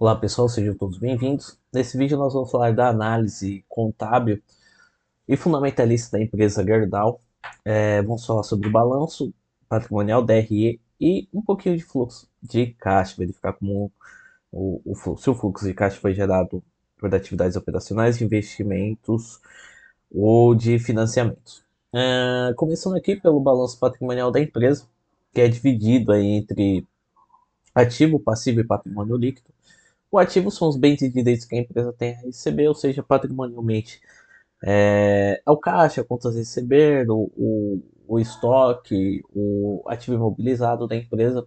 Olá pessoal, sejam todos bem-vindos. Nesse vídeo nós vamos falar da análise contábil e fundamentalista da empresa Gerdau. Vamos falar sobre o balanço patrimonial, DRE e um pouquinho de fluxo de caixa, verificar como se o fluxo de caixa foi gerado por atividades operacionais, de investimentos ou de financiamentos. Começando aqui pelo balanço patrimonial da empresa, que é dividido aí entre ativo, passivo e patrimônio líquido. O ativo são os bens e direitos que a empresa tem a receber, ou seja, patrimonialmente é o caixa, contas a receber, o estoque, o ativo imobilizado da empresa.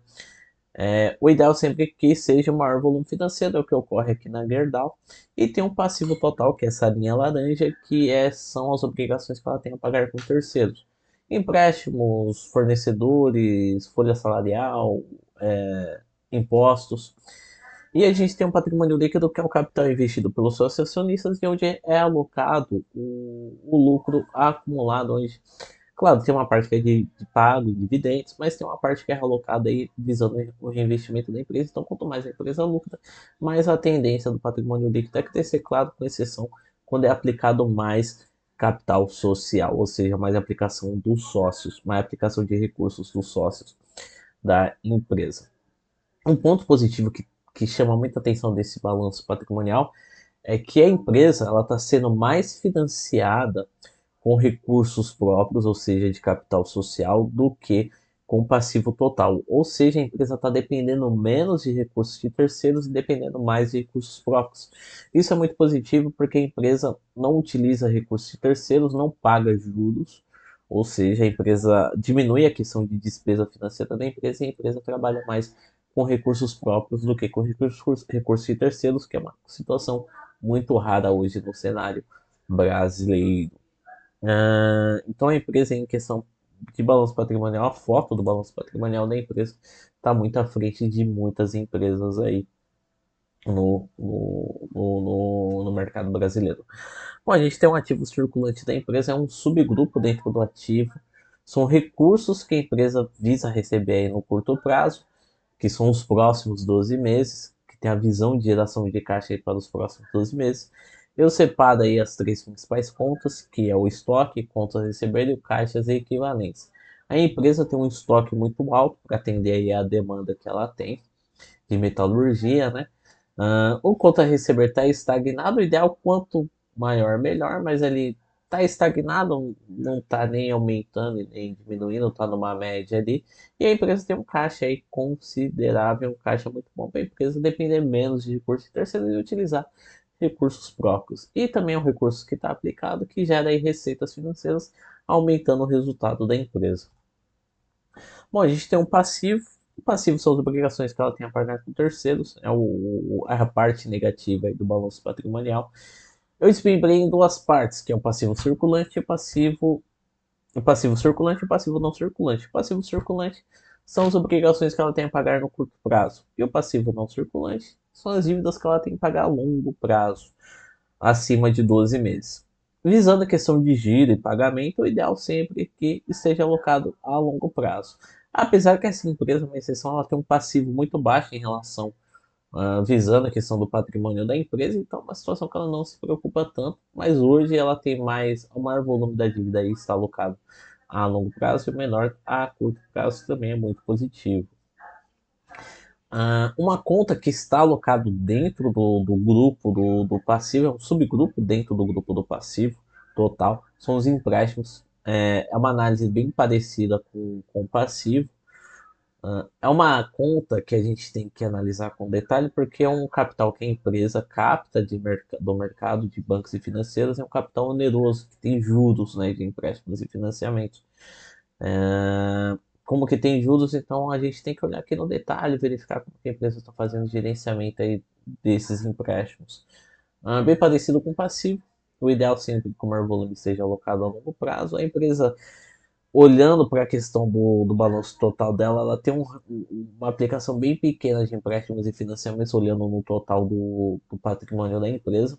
O ideal sempre que seja o maior volume financeiro, é o que ocorre aqui na Gerdau. E tem um passivo total, que é essa linha laranja, são as obrigações que ela tem a pagar com terceiros. Empréstimos, fornecedores, folha salarial, impostos. E a gente tem um patrimônio líquido que é o capital investido pelos sócios acionistas e onde é alocado o lucro acumulado. Onde, claro, tem uma parte que é de pago, de dividendos, mas tem uma parte que é alocada aí visando o reinvestimento da empresa. Então, quanto mais a empresa lucra, mais a tendência do patrimônio líquido é crescer, claro, com exceção quando é aplicado mais capital social, ou seja, mais aplicação dos sócios, mais aplicação de recursos dos sócios da empresa. Um ponto positivo que chama muita atenção desse balanço patrimonial é que a empresa ela está sendo mais financiada com recursos próprios, ou seja, de capital social, do que com passivo total. Ou seja, a empresa está dependendo menos de recursos de terceiros e dependendo mais de recursos próprios. Isso é muito positivo porque a empresa não utiliza recursos de terceiros, não paga juros, ou seja, a empresa diminui a questão de despesa financeira da empresa e a empresa trabalha mais com recursos próprios do que com recursos de terceiros, que é uma situação muito rara hoje no cenário brasileiro. Então a empresa em questão de balanço patrimonial, a foto do balanço patrimonial da empresa está muito à frente de muitas empresas aí no mercado brasileiro. Bom, a gente tem um ativo circulante da empresa, é um subgrupo dentro do ativo. São recursos que a empresa visa receber aí no curto prazo, que são os próximos 12 meses, que tem a visão de geração de caixa aí para os próximos 12 meses. Eu separo aí as três principais contas, que é o estoque, contas a receber e o caixas e equivalentes. A empresa tem um estoque muito alto para atender aí a demanda que ela tem de metalurgia, né? O conta a receber está estagnado, o ideal quanto maior melhor, mas ele está estagnado, não está nem aumentando nem diminuindo, está numa média ali. E a empresa tem um caixa aí considerável, um caixa muito bom para a empresa depender menos de recursos terceiros e utilizar recursos próprios. E também é um recurso que está aplicado que gera aí receitas financeiras, aumentando o resultado da empresa. Bom, a gente tem um passivo. O passivo são as obrigações que ela tem a pagar com terceiros, é a parte negativa aí do balanço patrimonial. Eu desmembrei em duas partes, que é o passivo circulante e o passivo circulante e o passivo não circulante. O passivo circulante são as obrigações que ela tem a pagar no curto prazo. E o passivo não circulante são as dívidas que ela tem que pagar a longo prazo, acima de 12 meses. Visando a questão de giro e pagamento, o ideal sempre é que esteja alocado a longo prazo. Apesar que essa empresa, uma exceção, ela tem um passivo muito baixo em relação, visando a questão do patrimônio da empresa, então é uma situação que ela não se preocupa tanto, mas hoje ela tem o maior volume da dívida aí está alocado a longo prazo e o menor a curto prazo também é muito positivo. Uma conta que está alocado dentro do grupo do passivo, é um subgrupo dentro do grupo do passivo total, são os empréstimos. É uma análise bem parecida com o passivo. É uma conta que a gente tem que analisar com detalhe, porque é um capital que a empresa capta do mercado de bancos e financeiros, é um capital oneroso, que tem juros, né, de empréstimos e financiamentos. Como que tem juros, então a gente tem que olhar aqui no detalhe, verificar como que a empresa está fazendo o gerenciamento aí desses empréstimos. Bem parecido com o passivo, o ideal sempre que o maior volume seja alocado a longo prazo. A empresa, olhando para a questão do balanço total dela, ela tem uma aplicação bem pequena de empréstimos e financiamentos, olhando no total do patrimônio da empresa,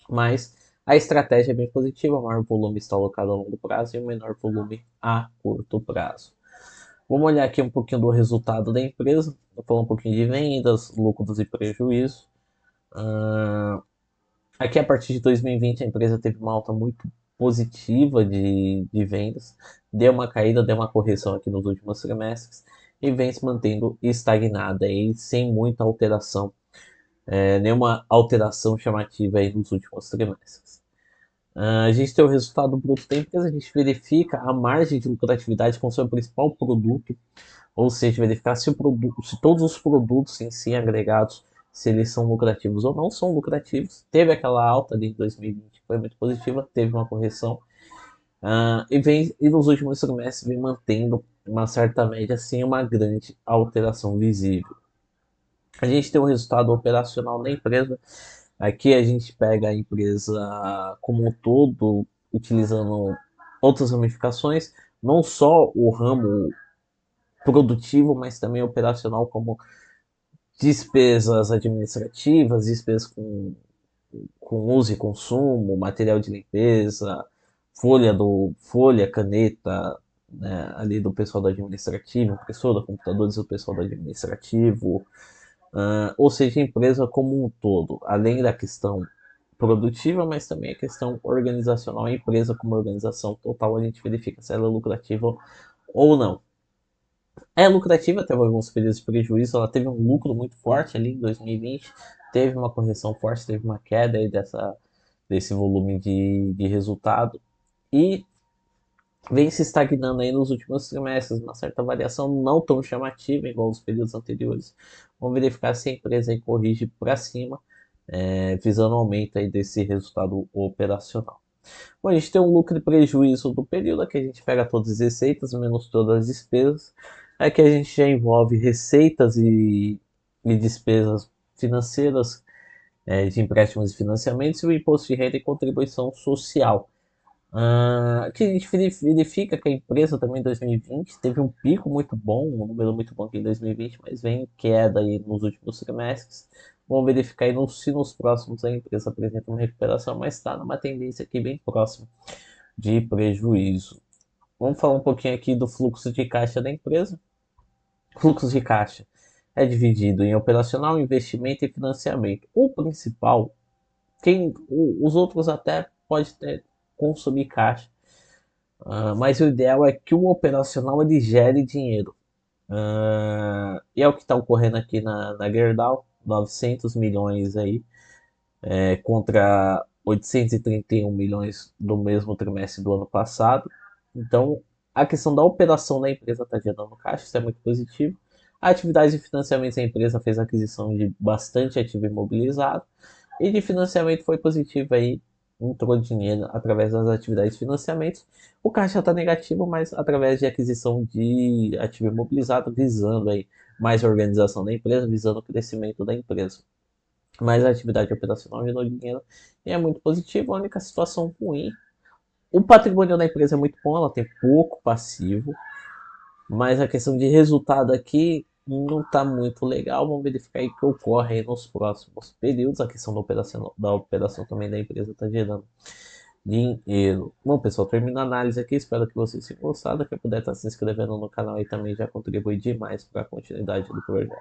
mas a estratégia é bem positiva, o maior volume está alocado a longo prazo e o menor volume a curto prazo. Vamos olhar aqui um pouquinho do resultado da empresa. Vou falar um pouquinho de vendas, lucros e prejuízos. Ah, aqui, a partir de 2020, a empresa teve uma alta muito positiva de vendas, deu uma caída, deu uma correção aqui nos últimos trimestres e vem se mantendo estagnada aí, sem muita alteração, nenhuma alteração chamativa aí nos últimos trimestres. A gente tem o resultado bruto da empresa, a gente verifica a margem de lucratividade com seu principal produto, ou seja, verificar se, se todos os produtos em si agregados, se eles são lucrativos ou não são lucrativos. Teve aquela alta ali em 2020, que foi muito positiva, teve uma correção, e nos últimos trimestres vem mantendo uma certa média sem uma grande alteração visível. A gente tem o resultado operacional da empresa. Aqui a gente pega a empresa como um todo, utilizando outras ramificações, não só o ramo produtivo, mas também operacional, como despesas administrativas, despesas com uso e consumo, material de limpeza, folha, caneta, né, ali do pessoal do administrativo, impressora, computadores do pessoal do administrativo, ou seja, a empresa como um todo, além da questão produtiva, mas também a questão organizacional, a empresa como organização total, a gente verifica se ela é lucrativa ou não. É lucrativa, teve alguns períodos de prejuízo, ela teve um lucro muito forte ali em 2020, teve uma correção forte, teve uma queda aí desse volume de resultado e vem se estagnando aí nos últimos trimestres, uma certa variação não tão chamativa igual os períodos anteriores. Vamos verificar se a empresa aí corrige para cima, visando o aumento aí desse resultado operacional. Bom, a gente tem um lucro e prejuízo do período, aqui a gente pega todas as receitas menos todas as despesas. Aqui a gente já envolve receitas e despesas financeiras, de empréstimos e financiamentos, e o imposto de renda e contribuição social. Aqui a gente verifica que a empresa também em 2020 teve um pico muito bom, um número muito bom aqui em 2020, mas vem em queda aí nos últimos trimestres. Vamos verificar aí se nos próximos a empresa apresenta uma recuperação, mas está numa tendência aqui bem próxima de prejuízo. Vamos falar um pouquinho aqui do fluxo de caixa da empresa. O fluxo de caixa é dividido em operacional, investimento e financiamento. O principal, os outros até pode ter consumir caixa, mas o ideal é que o operacional ele gere dinheiro. E é o que está ocorrendo aqui na Gerdau, 900 milhões aí, contra 831 milhões do mesmo trimestre do ano passado. Então, a questão da operação da empresa está gerando caixa, isso é muito positivo. A atividade de financiamento, a empresa fez aquisição de bastante ativo imobilizado, e de financiamento foi positivo aí, entrou dinheiro através das atividades de financiamento. O caixa está negativo, mas através de aquisição de ativo imobilizado, visando aí mais organização da empresa, visando o crescimento da empresa. Mas a atividade operacional gerou dinheiro e é muito positivo. A única situação ruim, o patrimônio da empresa é muito bom, ela tem pouco passivo, mas a questão de resultado aqui não está muito legal. Vamos verificar aí o que ocorre aí nos próximos períodos. A questão da operação também da empresa está gerando dinheiro. Bom, pessoal, termina a análise aqui. Espero que vocês tenham gostado. Quem puder estar se inscrevendo no canal aí também já contribui demais para a continuidade do projeto.